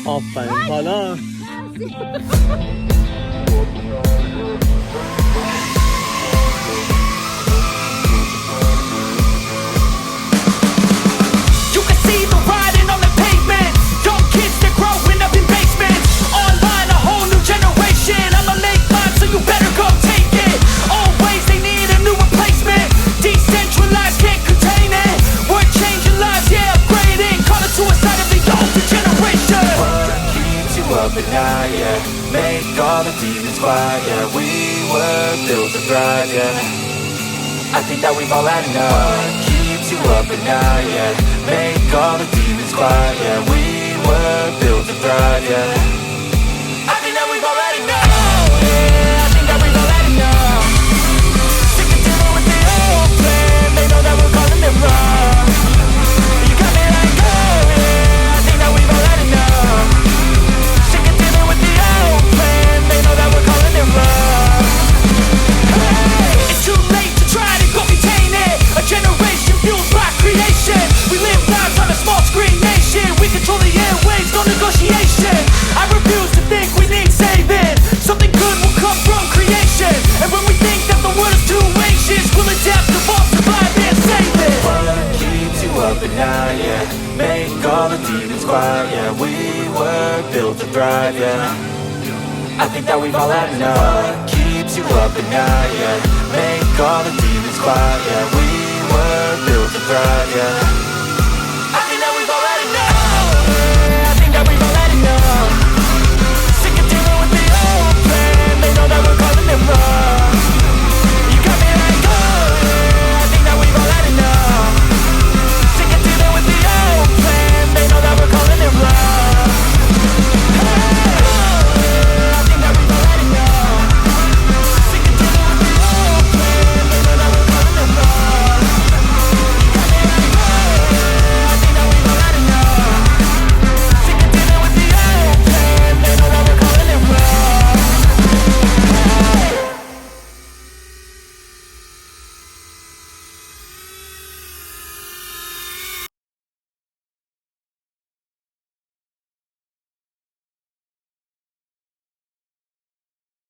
آفرین. حالا up at night, yeah. Make all the demons quiet, yeah. We were built to thrive, yeah. I think that we've all had enough. What keeps you up at night, yeah. Make all the demons quiet, yeah. We were built to thrive, yeah. I think that we've all had enough, yeah. I think that we've all had enough. Sick of dealing with the old plan. They know that we're calling it wrong. You got me like, oh yeah. I think that we've all had enough. It's too late to try to go contain it. A generation fueled by creation. We live lives on a small screen nation. We control the airwaves, no negotiation. I refuse to think we need saving. Something good will come from creation. And when we think that the world is too anxious, we'll adapt, evolve, survive and save it. What keeps you up at night, yeah. Make all the demons quiet, yeah. We were built to thrive, yeah. I think that we've all had enough. What keeps you up at night, yeah. Make all the demons quiet, yeah. We were built to thrive, yeah.